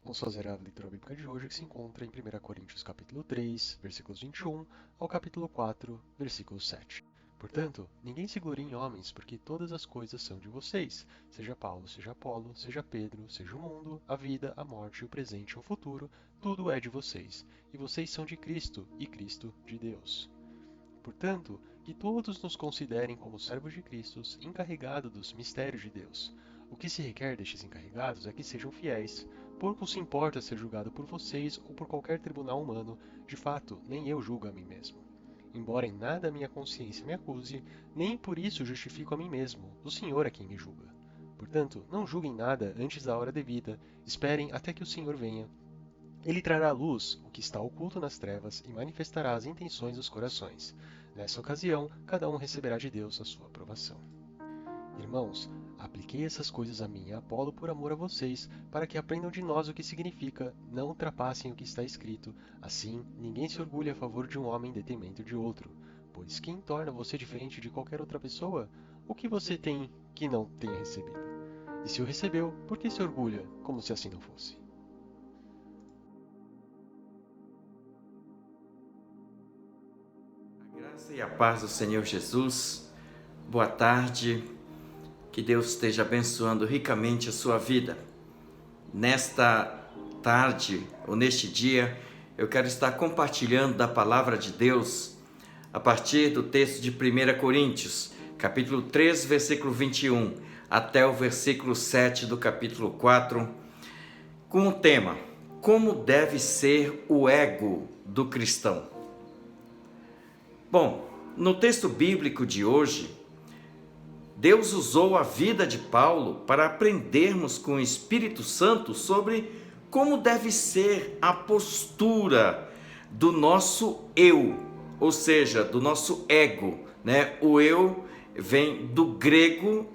Vamos fazer a leitura bíblica de hoje, que se encontra em 1 Coríntios capítulo 3, versículos 21 ao capítulo 4, versículo 7. Portanto, ninguém se glorie em homens, porque todas as coisas são de vocês, seja Paulo, seja Apolo, seja Pedro, seja o mundo, a vida, a morte, o presente e o futuro, tudo é de vocês, e vocês são de Cristo, e Cristo de Deus. Portanto, que todos nos considerem como servos de Cristo, encarregados dos mistérios de Deus. O que se requer destes encarregados é que sejam fiéis. Pouco se importa ser julgado por vocês ou por qualquer tribunal humano, de fato, nem eu julgo a mim mesmo. Embora em nada a minha consciência me acuse, nem por isso justifico a mim mesmo, o Senhor é quem me julga. Portanto, não julguem nada antes da hora devida, esperem até que o Senhor venha. Ele trará à luz o que está oculto nas trevas e manifestará as intenções dos corações. Nessa ocasião, cada um receberá de Deus a sua aprovação. Irmãos, apliquei essas coisas a mim e a Apolo por amor a vocês, para que aprendam de nós o que significa não ultrapassem o que está escrito. Assim, ninguém se orgulhe a favor de um homem em detrimento de outro. Pois quem torna você diferente de qualquer outra pessoa? O que você tem que não tenha recebido? E se o recebeu, por que se orgulha, como se assim não fosse? A graça e a paz do Senhor Jesus. Boa tarde. Que Deus esteja abençoando ricamente a sua vida. Nesta tarde ou neste dia, eu quero estar compartilhando da palavra de Deus a partir do texto de 1 Coríntios, capítulo 3, versículo 21, até o versículo 7 do capítulo 4, com o tema: Como deve ser o ego do cristão? Bom, no texto bíblico de hoje, Deus usou a vida de Paulo para aprendermos com o Espírito Santo sobre como deve ser a postura do nosso eu, ou seja, do nosso ego, né? O eu vem do grego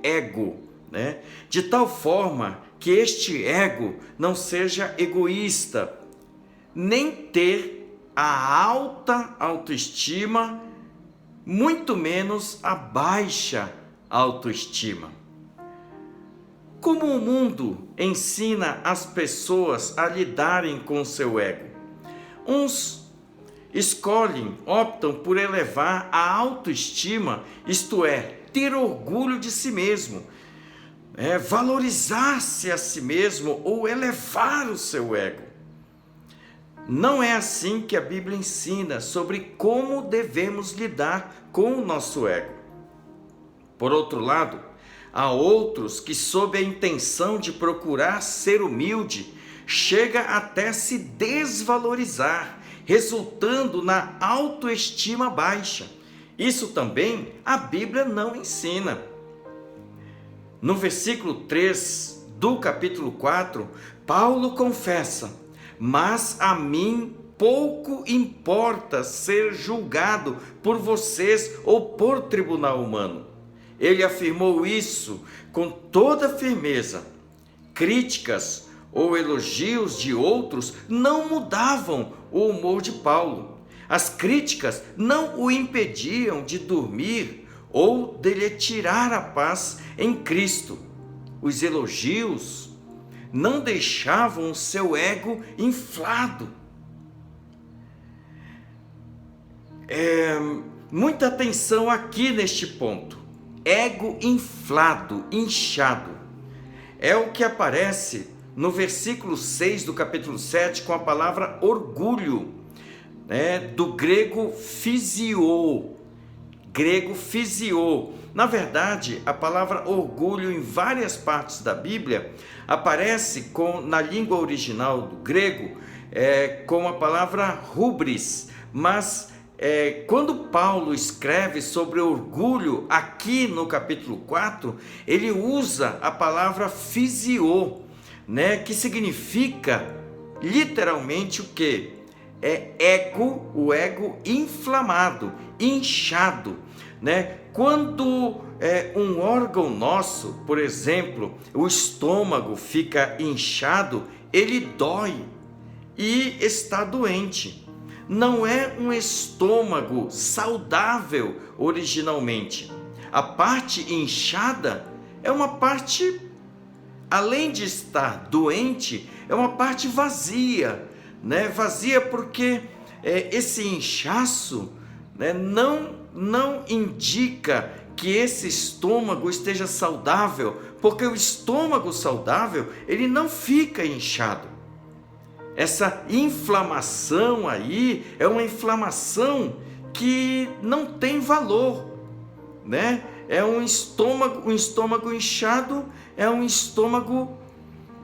ego, né? De tal forma que este ego não seja egoísta, nem ter a alta autoestima, muito menos a baixa autoestima. Como o mundo ensina as pessoas a lidarem com seu ego? Uns optam por elevar a autoestima, isto é, ter orgulho de si mesmo, valorizar-se a si mesmo ou elevar o seu ego. Não é assim que a Bíblia ensina sobre como devemos lidar com o nosso ego. Por outro lado, há outros que, sob a intenção de procurar ser humilde, chega até se desvalorizar, resultando na autoestima baixa. Isso também a Bíblia não ensina. No versículo 3 do capítulo 4, Paulo confessa: mas a mim pouco importa ser julgado por vocês ou por tribunal humano. Ele afirmou isso com toda firmeza. Críticas ou elogios de outros não mudavam o humor de Paulo. As críticas não o impediam de dormir ou de lhe tirar a paz em Cristo. Os elogios não deixavam o seu ego inflado. Muita atenção aqui neste ponto. Ego inflado, inchado. É o que aparece no versículo 6 do capítulo 7 com a palavra orgulho, do grego physio. Na verdade, a palavra orgulho em várias partes da Bíblia aparece na língua original do grego com a palavra hubris, mas quando Paulo escreve sobre orgulho aqui no capítulo 4, ele usa a palavra physio, que significa literalmente o quê? Ego, o ego inflamado, inchado, Quando um órgão nosso, por exemplo, o estômago fica inchado, ele dói e está doente. Não é um estômago saudável originalmente. A parte inchada é uma parte além de estar doente, é uma parte vazia, né? Vazia porque esse inchaço, né, não indica que esse estômago esteja saudável, porque o estômago saudável, ele não fica inchado. Essa inflamação aí é uma inflamação que não tem valor, né? É um estômago inchado, é um estômago,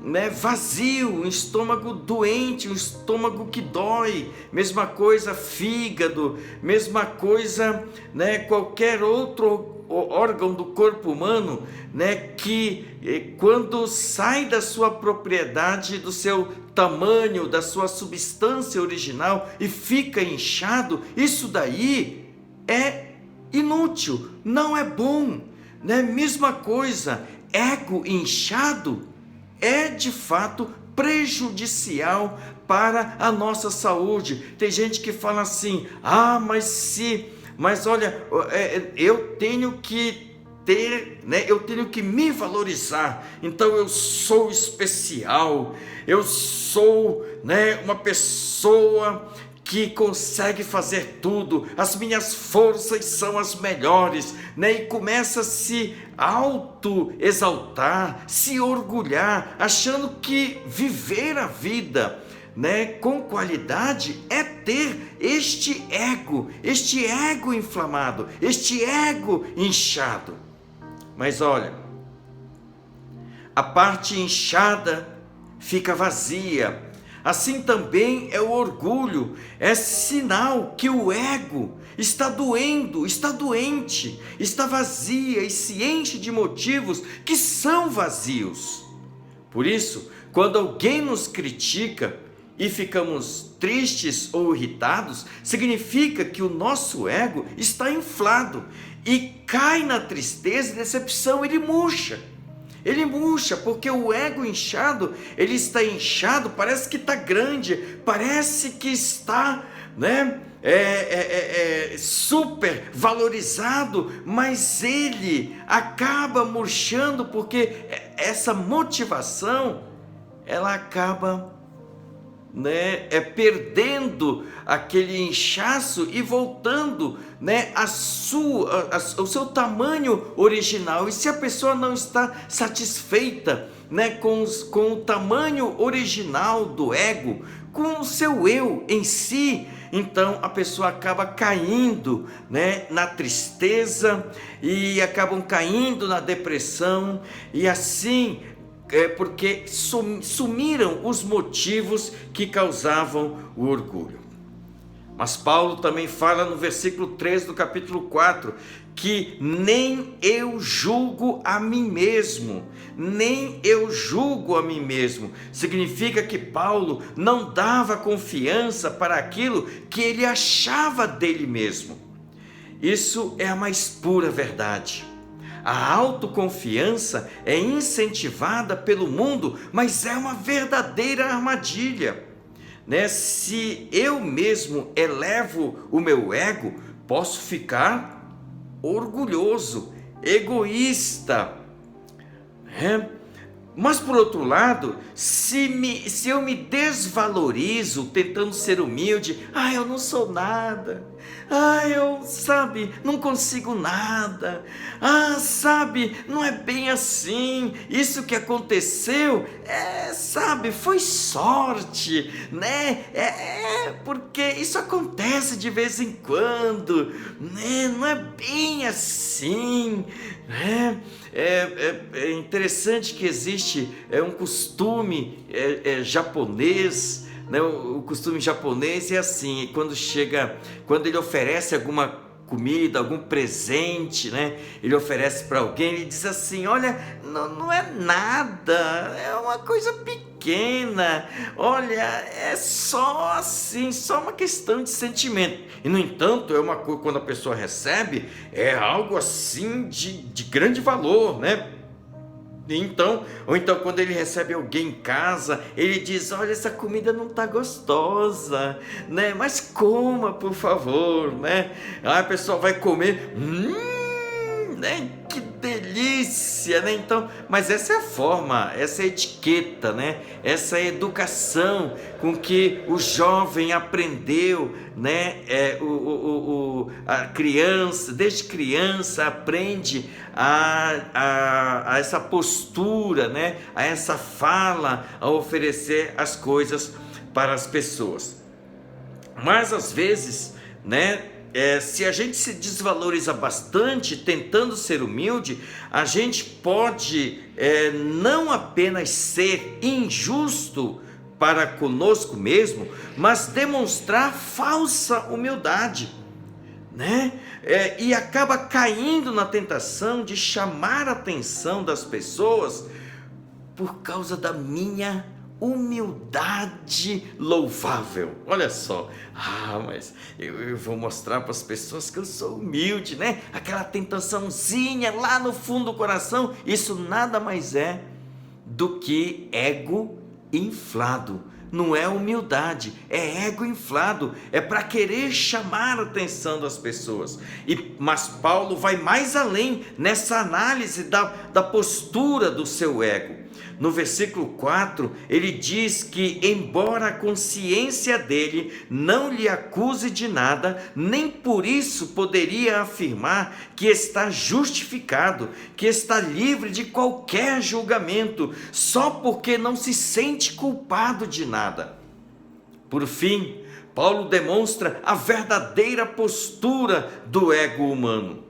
né, vazio, um estômago doente, um estômago que dói. Mesma coisa fígado, mesma coisa, né, qualquer outro órgão do corpo humano, né, que quando sai da sua propriedade, do seu tamanho, da sua substância original e fica inchado, isso daí é inútil, não é bom, né? Mesma coisa, ego inchado é de fato prejudicial para a nossa saúde. Tem gente que fala assim: mas olha, eu tenho que ter, né? Eu tenho que me valorizar. Então eu sou especial. Eu sou, né, uma pessoa que consegue fazer tudo, as minhas forças são as melhores, né? E começa a se auto-exaltar, se orgulhar, achando que viver a vida, né, com qualidade é ter este ego inflamado, este ego inchado. Mas olha, a parte inchada fica vazia. Assim também é o orgulho, é sinal que o ego está doendo, está doente, está vazia e se enche de motivos que são vazios. Por isso, quando alguém nos critica e ficamos tristes ou irritados, significa que o nosso ego está inflado e cai na tristeza e decepção, ele murcha. Ele murcha, porque o ego inchado, ele está inchado, parece que está grande, parece que está, né, super valorizado, mas ele acaba murchando porque essa motivação, ela acaba, né, perdendo aquele inchaço e voltando, né, o seu tamanho original. E se a pessoa não está satisfeita, né, com o tamanho original do ego, com o seu eu em si, então a pessoa acaba caindo, né, na tristeza e acabam caindo na depressão e assim porque sumiram os motivos que causavam o orgulho. Mas Paulo também fala no versículo 3 do capítulo 4, que nem eu julgo a mim mesmo, nem eu julgo a mim mesmo. Significa que Paulo não dava confiança para aquilo que ele achava dele mesmo. Isso é a mais pura verdade. A autoconfiança é incentivada pelo mundo, mas é uma verdadeira armadilha, né? Se eu mesmo elevo o meu ego, posso ficar orgulhoso, egoísta, né? Mas por outro lado, se eu me desvalorizo tentando ser humilde, eu não sou nada, eu, não consigo nada, não é bem assim, isso que aconteceu, foi sorte, né, porque isso acontece de vez em quando, né, não é bem assim, né. É interessante que existe um costume japonês, né? O costume japonês é assim, quando ele oferece alguma comida, algum presente, né? Ele oferece para alguém, ele diz assim: olha, não é nada, é uma coisa pequena, olha, é só assim, só uma questão de sentimento. E no entanto, quando a pessoa recebe, é algo assim de grande valor, né? Ou então quando ele recebe alguém em casa, ele diz: olha, essa comida não está gostosa, né? Mas coma, por favor, né? Aí a pessoa vai comer, né? Que delícia! delícia, né? Então, mas essa é a forma, essa é a etiqueta, né? Essa é a educação com que o jovem aprendeu, né? A criança, desde criança, aprende a essa postura, né? A essa fala, a oferecer as coisas para as pessoas. Mas às vezes, né? Se a gente se desvaloriza bastante tentando ser humilde, a gente pode não apenas ser injusto para conosco mesmo, mas demonstrar falsa humildade, né? E acaba caindo na tentação de chamar a atenção das pessoas por causa da minha humildade louvável. Olha só, mas eu vou mostrar para as pessoas que eu sou humilde, né? Aquela tentaçãozinha lá no fundo do coração, isso nada mais é do que ego inflado. Não é humildade, é ego inflado, é para querer chamar a atenção das pessoas. Mas Paulo vai mais além nessa análise da postura do seu ego. No versículo 4, ele diz que, embora a consciência dele não lhe acuse de nada, nem por isso poderia afirmar que está justificado, que está livre de qualquer julgamento, só porque não se sente culpado de nada. Por fim, Paulo demonstra a verdadeira postura do ego humano.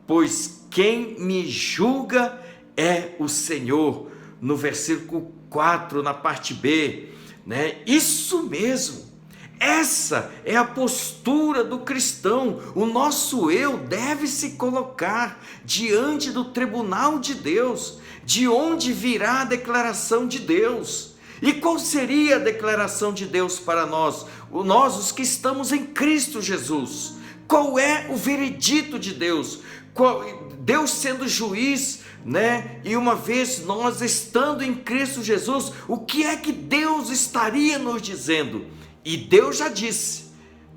Pois quem me julga é o Senhor. No versículo 4, na parte B, né? Isso mesmo, essa é a postura do cristão. O nosso eu deve se colocar diante do tribunal de Deus, de onde virá a declaração de Deus. E qual seria a declaração de Deus para nós? Nós, os que estamos em Cristo Jesus. Qual é o veredito de Deus? Deus sendo juiz, né? E uma vez nós estando em Cristo Jesus, o que é que Deus estaria nos dizendo? E Deus já disse,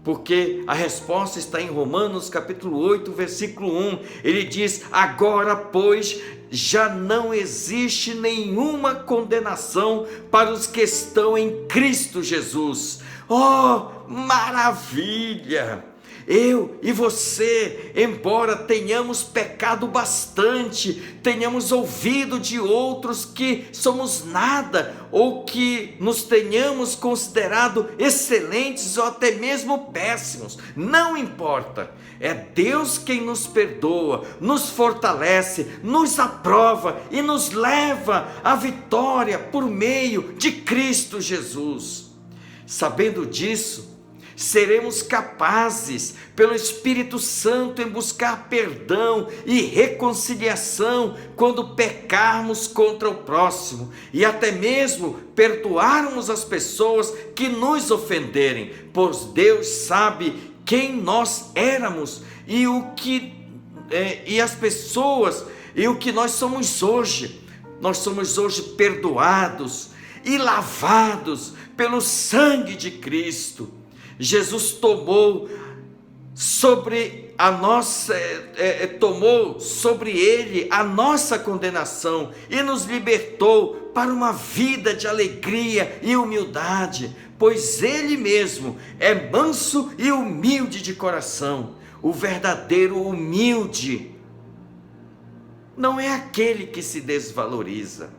porque a resposta está em Romanos capítulo 8, versículo 1. Ele diz: agora, pois, já não existe nenhuma condenação para os que estão em Cristo Jesus. Oh, maravilha! Eu e você, embora tenhamos pecado bastante, tenhamos ouvido de outros que somos nada, ou que nos tenhamos considerado excelentes ou até mesmo péssimos, não importa, é Deus quem nos perdoa, nos fortalece, nos aprova e nos leva à vitória por meio de Cristo Jesus. Sabendo disso, seremos capazes, pelo Espírito Santo, em buscar perdão e reconciliação quando pecarmos contra o próximo, e até mesmo perdoarmos as pessoas que nos ofenderem, pois Deus sabe quem nós éramos e o que nós somos hoje. Nós somos hoje perdoados e lavados pelo sangue de Cristo. Jesus tomou sobre ele a nossa condenação e nos libertou para uma vida de alegria e humildade, pois ele mesmo é manso e humilde de coração. O verdadeiro humilde não é aquele que se desvaloriza,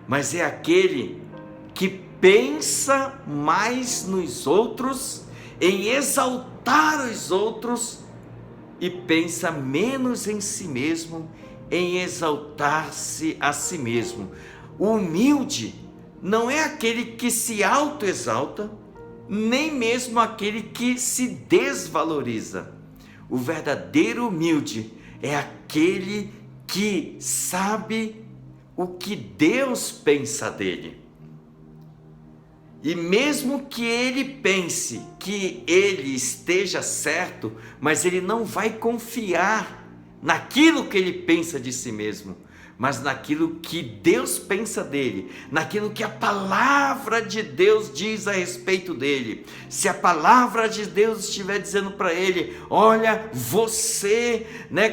mas é aquele que pensa mais nos outros, em exaltar os outros, e pensa menos em si mesmo, em exaltar-se a si mesmo. O humilde não é aquele que se autoexalta, nem mesmo aquele que se desvaloriza. O verdadeiro humilde é aquele que sabe o que Deus pensa dele. E mesmo que ele pense que ele esteja certo, mas ele não vai confiar naquilo que ele pensa de si mesmo, mas naquilo que Deus pensa dele, naquilo que a palavra de Deus diz a respeito dele. Se a palavra de Deus estiver dizendo para ele: olha, você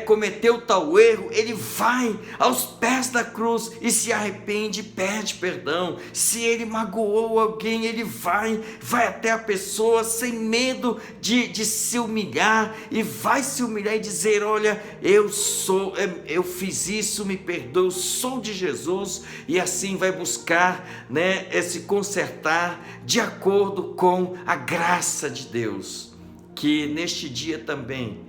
cometeu tal erro, ele vai aos pés da cruz e se arrepende e pede perdão. Se ele magoou alguém, ele vai até a pessoa sem medo de se humilhar, e vai se humilhar e dizer: olha, eu fiz isso, me perdoa, eu sou de Jesus, e assim vai buscar se consertar de acordo com a graça de Deus. Que neste dia também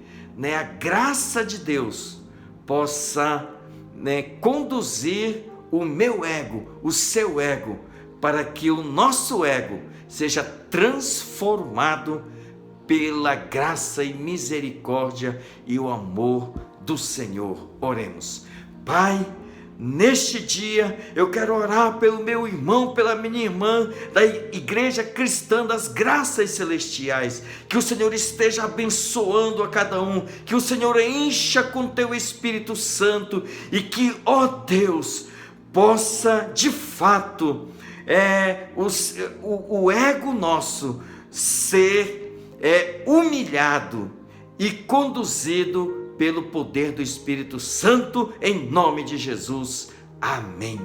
a graça de Deus possa conduzir o meu ego, o seu ego, para que o nosso ego seja transformado pela graça e misericórdia e o amor do Senhor. Oremos. Pai, neste dia eu quero orar pelo meu irmão, pela minha irmã da Igreja Cristã das Graças Celestiais, que o Senhor esteja abençoando a cada um, que o Senhor encha com teu Espírito Santo, e que, ó Deus, possa de fato o ego nosso ser humilhado e conduzido pelo poder do Espírito Santo, em nome de Jesus. Amém.